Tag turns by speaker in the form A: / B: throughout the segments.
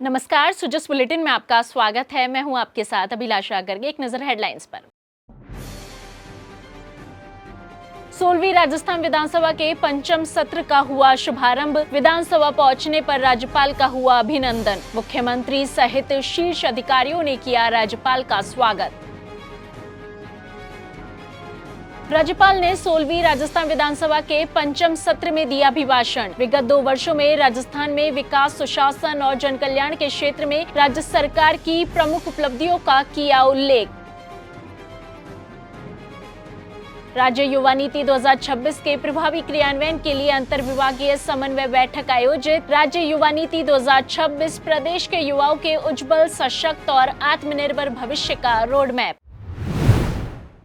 A: नमस्कार, सुजस बुलेटिन में आपका स्वागत है। मैं हूं आपके साथ अभिलाषा गर्गे। एक नजर हेडलाइंस पर। 16वीं राजस्थान विधानसभा के पंचम सत्र का हुआ शुभारंभ। विधानसभा पहुंचने पर राज्यपाल का हुआ अभिनंदन। मुख्यमंत्री सहित शीर्ष अधिकारियों ने किया राज्यपाल का स्वागत। राज्यपाल ने 16वीं राजस्थान विधानसभा के पंचम सत्र में दिया अभिभाषण। विगत 2 वर्षों में राजस्थान में विकास, सुशासन और जनकल्याण के क्षेत्र में राज्य सरकार की प्रमुख उपलब्धियों का किया उल्लेख। राज्य युवा नीति 2026 के प्रभावी क्रियान्वयन के लिए अंतर्विभागीय समन्वय बैठक आयोजित। राज्य युवा नीति 2026 प्रदेश के युवाओं के उज्जवल, सशक्त और आत्मनिर्भर भविष्य का रोड मैप।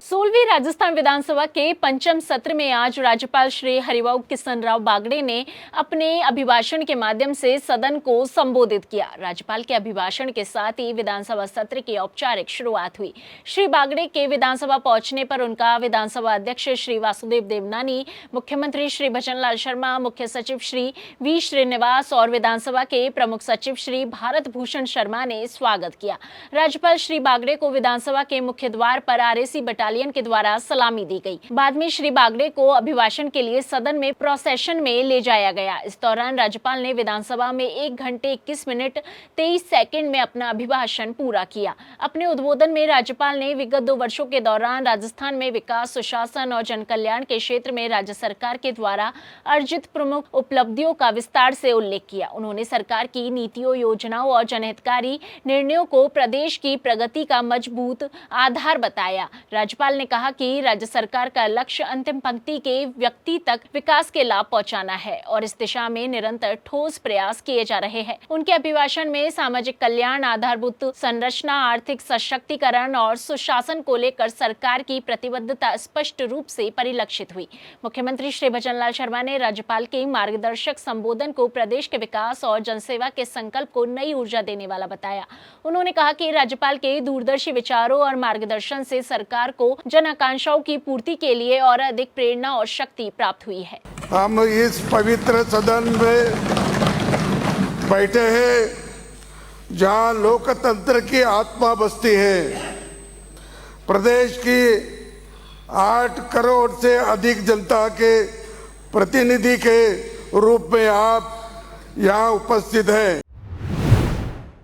A: 16वीं राजस्थान विधानसभा के पंचम सत्र में आज राज्यपाल श्री हरिभाऊ किसनराव बागड़े ने अपने अभिभाषण के माध्यम से सदन को संबोधित किया। राज्यपाल के अभिभाषण के साथ ही विधानसभा सत्र की औपचारिक शुरुआत हुई। श्री बागड़े के विधानसभा पहुंचने पर उनका विधानसभा अध्यक्ष श्री वासुदेव देवनानी, मुख्यमंत्री श्री भजनलाल शर्मा, मुख्य सचिव श्री वी श्रीनिवास और विधानसभा के प्रमुख सचिव श्री भारत भूषण शर्मा ने स्वागत किया। राज्यपाल श्री बागड़े को विधानसभा के मुख्य द्वार पर आरएसी बटालियन के द्वारा सलामी दी गई। बाद में श्री बागड़े को अभिभाषण के लिए सदन में प्रोसेशन में ले जाया गया। इस दौरान राज्यपाल ने विधानसभा में 1 घंटे 21 मिनट 23 सेकंड में अपना अभिभाषण पूरा किया। अपने उद्बोधन में राज्यपाल ने विगत 2 वर्षों के दौरान राजस्थान में विकास, सुशासन और जनकल्याण के क्षेत्र में राज्य सरकार के द्वारा अर्जित प्रमुख उपलब्धियों का विस्तार से उल्लेख किया। उन्होंने सरकार की नीतियों, योजनाओं और जनहितकारी निर्णयों को प्रदेश की प्रगति का मजबूत आधार बताया। राज्यपाल ने कहा कि राज्य सरकार का लक्ष्य अंतिम पंक्ति के व्यक्ति तक विकास के लाभ पहुंचाना है और इस दिशा में निरंतर ठोस प्रयास किए जा रहे हैं। उनके अभिभाषण में सामाजिक कल्याण, आधारभूत संरचना, आर्थिक सशक्तिकरण और सुशासन को लेकर सरकार की प्रतिबद्धता स्पष्ट रूप से परिलक्षित हुई। मुख्यमंत्री श्री भजनलाल शर्मा ने राज्यपाल के मार्गदर्शक संबोधन को प्रदेश के विकास और जनसेवा के संकल्प को नई ऊर्जा देने वाला बताया। उन्होंने कहा कि राज्यपाल के दूरदर्शी विचारों और मार्गदर्शन से सरकार को जन आकांक्षाओं की पूर्ति के लिए और अधिक प्रेरणा और शक्ति प्राप्त हुई है।
B: हम इस पवित्र सदन में बैठे हैं जहां लोकतंत्र की आत्मा बसती है। प्रदेश की 8 करोड़ से अधिक जनता के प्रतिनिधि के रूप में आप यहां उपस्थित हैं।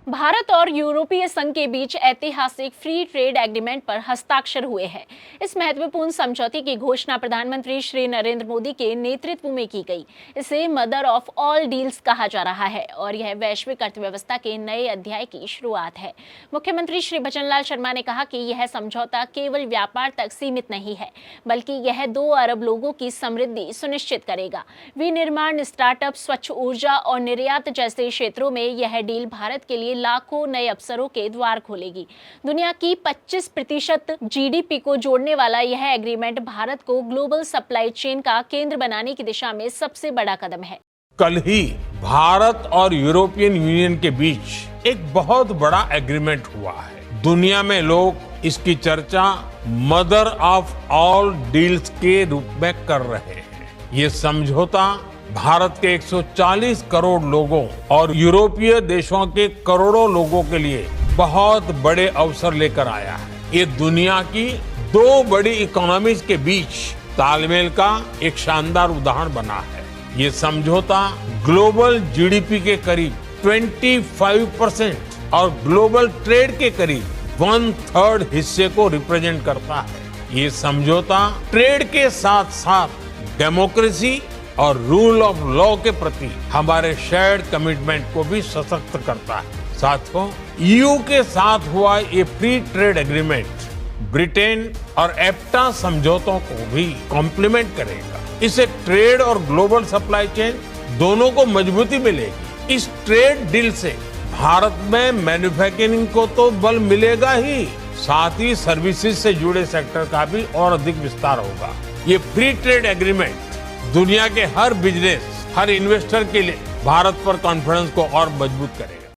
A: भारत और यूरोपीय संघ के बीच ऐतिहासिक फ्री ट्रेड एग्रीमेंट पर हस्ताक्षर हुए हैं। इस महत्वपूर्ण समझौते की घोषणा प्रधानमंत्री श्री नरेंद्र मोदी के नेतृत्व में की गई। इसे मदर ऑफ ऑल डील्स कहा जा रहा है और यह वैश्विक अर्थव्यवस्था के नए अध्याय की शुरुआत है। मुख्यमंत्री श्री भजनलाल शर्मा ने कहा कि यह समझौता केवल व्यापार तक सीमित नहीं है, बल्कि यह 2 अरब लोगों की समृद्धि सुनिश्चित करेगा। विनिर्माण, स्टार्टअप, स्वच्छ ऊर्जा और निर्यात जैसे क्षेत्रों में यह डील भारत के लिए लाखों नए अवसरों के द्वार खोलेगी। दुनिया की 25% जीडीपी को जोड़ने वाला यह एग्रीमेंट भारत को ग्लोबल सप्लाई चेन का केंद्र बनाने की दिशा में सबसे बड़ा कदम है।
C: कल ही भारत और यूरोपियन यूनियन के बीच एक बहुत बड़ा एग्रीमेंट हुआ है। दुनिया में लोग इसकी चर्चा मदर ऑफ ऑल डील्स के रूप में कर रहे हैं। ये समझौता भारत के 140 करोड़ लोगों और यूरोपीय देशों के करोड़ों लोगों के लिए बहुत बड़े अवसर लेकर आया है। ये दुनिया की 2 बड़ी इकोनॉमीज के बीच तालमेल का एक शानदार उदाहरण बना है। ये समझौता ग्लोबल जीडीपी के करीब 25% और ग्लोबल ट्रेड के करीब 1/3 हिस्से को रिप्रेजेंट करता है। ये समझौता ट्रेड के साथ साथ डेमोक्रेसी और रूल ऑफ लॉ के प्रति हमारे शेयर्ड कमिटमेंट को भी सशक्त करता है। साथियों, ईयू के साथ हुआ ये फ्री ट्रेड एग्रीमेंट ब्रिटेन और एफ्टा समझौतों को भी कॉम्प्लीमेंट करेगा। इससे ट्रेड और ग्लोबल सप्लाई चेन दोनों को मजबूती मिलेगी। इस ट्रेड डील से भारत में मैन्युफैक्चरिंग को तो बल मिलेगा ही, साथ ही सर्विसेज से जुड़े सेक्टर का भी और अधिक विस्तार होगा। ये फ्री ट्रेड एग्रीमेंट दुनिया के हर बिजनेस, हर इन्वेस्टर के लिए भारत पर कॉन्फिडेंस को और मजबूत करेगा।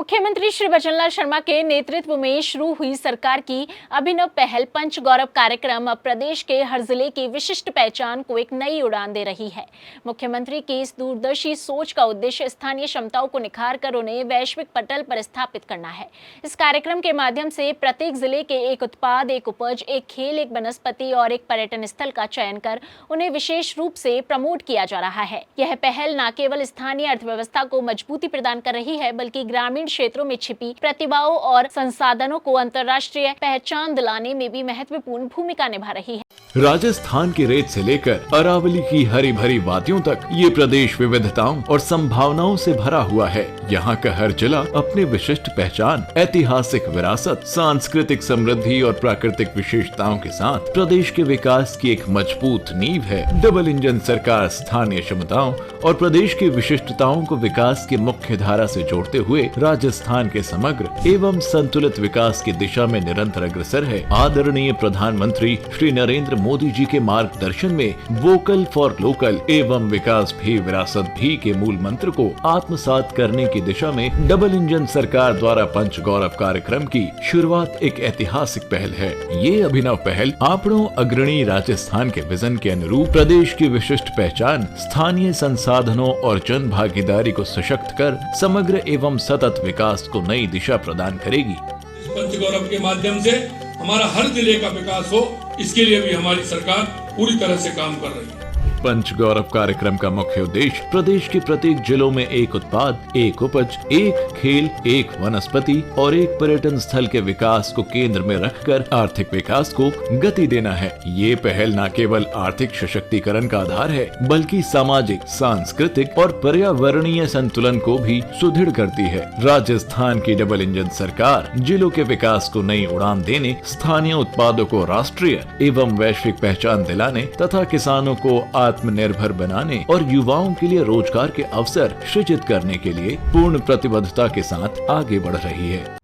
A: मुख्यमंत्री श्री भजनलाल शर्मा के नेतृत्व में शुरू हुई सरकार की अभिनव पहल पंच गौरव कार्यक्रम अब प्रदेश के हर जिले की विशिष्ट पहचान को एक नई उड़ान दे रही है। मुख्यमंत्री की इस दूरदर्शी सोच का उद्देश्य स्थानीय क्षमताओं को निखारकर उन्हें वैश्विक पटल पर स्थापित करना है। इस कार्यक्रम के माध्यम से प्रत्येक जिले के एक उत्पाद, एक उपज, एक खेल, एक वनस्पति और एक पर्यटन स्थल का चयन कर उन्हें विशेष रूप से प्रमोट किया जा रहा है। यह पहल न केवल स्थानीय अर्थव्यवस्था को मजबूती प्रदान कर रही है, बल्कि ग्रामीण क्षेत्रों में छिपी प्रतिभाओं और संसाधनों को अंतर्राष्ट्रीय पहचान दिलाने में भी महत्वपूर्ण भूमिका निभा रही है।
D: राजस्थान की रेत से लेकर अरावली की हरी भरी वादियों तक ये प्रदेश विविधताओं और संभावनाओं से भरा हुआ है। यहाँ का हर जिला अपनी विशिष्ट पहचान, ऐतिहासिक विरासत, सांस्कृतिक समृद्धि और प्राकृतिक विशेषताओं के साथ प्रदेश के विकास की एक मजबूत नींव है। डबल इंजन सरकार स्थानीय क्षमताओं और प्रदेश की विशिष्टताओं को विकास की मुख्य धारा से जोड़ते हुए राजस्थान के समग्र एवं संतुलित विकास की दिशा में निरंतर अग्रसर है। आदरणीय प्रधानमंत्री श्री नरेंद्र मोदी जी के मार्गदर्शन में वोकल फॉर लोकल एवं विकास भी विरासत भी के मूल मंत्र को आत्मसात करने की दिशा में डबल इंजन सरकार द्वारा पंच गौरव कार्यक्रम की शुरुआत एक ऐतिहासिक पहल है। ये अभिनव पहल आपणों अग्रणी राजस्थान के विजन के अनुरूप प्रदेश की विशिष्ट पहचान, स्थानीय संसाधनों और जन भागीदारी को सशक्त कर समग्र एवं सतत विकास को नई दिशा प्रदान करेगी।
E: इस पंच गौरव के माध्यम से हमारा हर जिले का विकास हो, इसके लिए भी हमारी सरकार पूरी तरह से काम कर रही है।
D: पंच गौरव कार्यक्रम का मुख्य उद्देश्य प्रदेश के प्रत्येक जिलों में एक उत्पाद, एक उपज, एक खेल, एक वनस्पति और एक पर्यटन स्थल के विकास को केंद्र में रखकर आर्थिक विकास को गति देना है। ये पहल न केवल आर्थिक सशक्तिकरण का आधार है, बल्कि सामाजिक, सांस्कृतिक और पर्यावरणीय संतुलन को भी सुदृढ़ करती है। राजस्थान की डबल इंजन सरकार जिलों के विकास को नई उड़ान देने, स्थानीय उत्पादों को राष्ट्रीय एवं वैश्विक पहचान दिलाने तथा किसानों को आत्मनिर्भर बनाने और युवाओं के लिए रोजगार के अवसर सृजित करने के लिए पूर्ण प्रतिबद्धता के साथ आगे बढ़ रही है।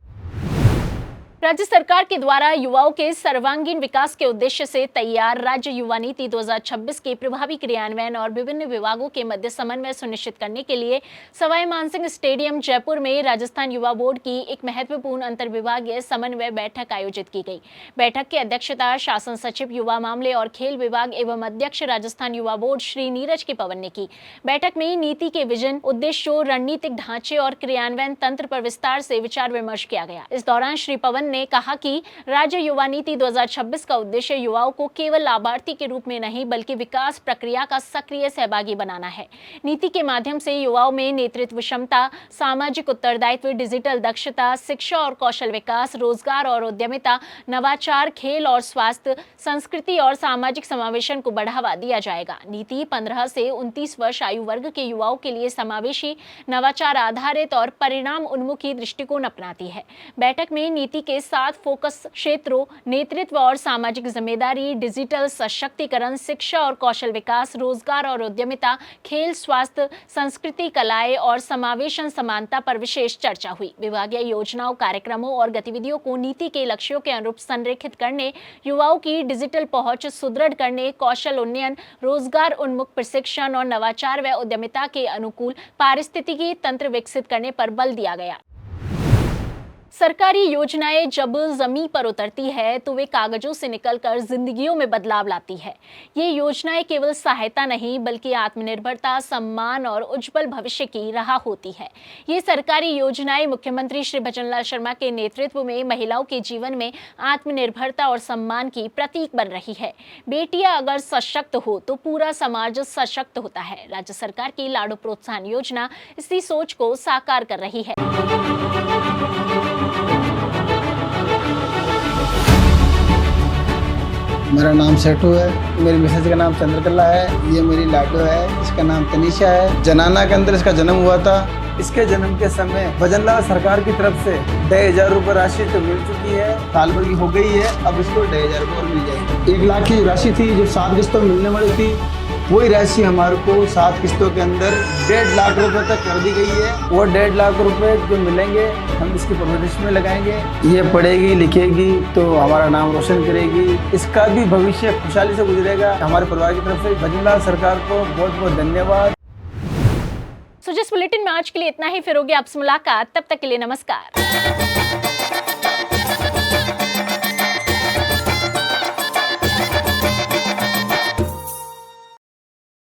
A: राज्य सरकार के द्वारा युवाओं के सर्वांगीण विकास के उद्देश्य से तैयार राज्य युवा नीति 2026 के प्रभावी क्रियान्वयन और विभिन्न विभागों के मध्य समन्वय सुनिश्चित करने के लिए सवाई मानसिंह स्टेडियम जयपुर में राजस्थान युवा बोर्ड की एक महत्वपूर्ण अंतर्विभागीय समन्वय बैठक आयोजित की गई। बैठक की अध्यक्षता शासन सचिव युवा मामले और खेल विभाग एवं अध्यक्ष राजस्थान युवा बोर्ड श्री नीरज के पवन ने की। बैठक में नीति के विजन, उद्देश्यों, रणनीतिक ढांचे और क्रियान्वयन तंत्र पर विस्तार से विचार विमर्श किया गया। इस दौरान श्री पवन ने कहा कि राज्य युवा नीति 2026 का उद्देश्य युवाओं को केवल लाभार्थी के रूप में नहीं, बल्कि विकास प्रक्रिया का सक्रिय सहभागी बनाना है। नीति के माध्यम से युवाओं में नेतृत्व क्षमता, सामाजिक उत्तरदायित्व, डिजिटल दक्षता, शिक्षा और कौशल विकास, रोजगार और उद्यमिता, नवाचार, खेल और स्वास्थ्य, संस्कृति और सामाजिक समावेशन को बढ़ावा दिया जाएगा। नीति 15 से 29 वर्ष आयु वर्ग के युवाओं के लिए समावेशी, नवाचार आधारित और परिणाम उन्मुखी दृष्टिकोण अपनाती है। बैठक में नीति के साथ फोकस क्षेत्रों, नेतृत्व और सामाजिक जिम्मेदारी, डिजिटल सशक्तिकरण, शिक्षा और कौशल विकास, रोजगार और उद्यमिता, खेल, स्वास्थ्य, संस्कृति, कलाएं और समावेशन समानता पर विशेष चर्चा हुई। विभागीय योजनाओं, कार्यक्रमों और गतिविधियों को नीति के लक्ष्यों के अनुरूप संरेखित करने, युवाओं की डिजिटल पहुंच सुदृढ़ करने, कौशल उन्नयन, रोजगार उन्मुख प्रशिक्षण और नवाचार व उद्यमिता के अनुकूल पारिस्थितिकी तंत्र विकसित करने पर बल दिया गया। सरकारी योजनाएं जब जमीन पर उतरती है तो वे कागजों से निकलकर जिंदगियों में बदलाव लाती है। ये योजनाएं केवल सहायता नहीं, बल्कि आत्मनिर्भरता, सम्मान और उज्जवल भविष्य की राह होती है। ये सरकारी योजनाएं मुख्यमंत्री श्री भजनलाल शर्मा के नेतृत्व में महिलाओं के जीवन में आत्मनिर्भरता और सम्मान की प्रतीक बन रही है। बेटियां अगर सशक्त हो तो पूरा समाज सशक्त होता है। राज्य सरकार की लाडो प्रोत्साहन योजना इसी सोच को साकार कर रही है।
F: मेरा नाम सेठू है, मेरी मिसेज का नाम चंद्रकला है, ये मेरी लाडो है, इसका नाम तनीषा है। जनाना के अंदर इसका जन्म हुआ था। इसके जन्म के समय भजनलाल सरकार की तरफ से 2,000 रुपये राशि तो मिल चुकी है, साल भर की हो गई है, अब इसको 2,000 रुपये और मिल जाएगी। 1 लाख की राशि थी जो 7 किस्तों में मिलने वाली थी, वही राशि हमारे को 7 किस्तों के अंदर 1.5 लाख रुपए तक कर दी गई है। वो 1.5 लाख रुपए जो मिलेंगे हम इसकी परवरिश में लगाएंगे। ये पढ़ेगी लिखेगी तो हमारा नाम रोशन करेगी, इसका भी भविष्य खुशहाली से गुजरेगा। हमारे परिवार की तरफ से भजनलाल सरकार को बहुत बहुत धन्यवाद।
A: जिस बुलेटिन में आज के लिए इतना ही, फिर होगी आपसे मुलाकात, तब तक के लिए नमस्कार।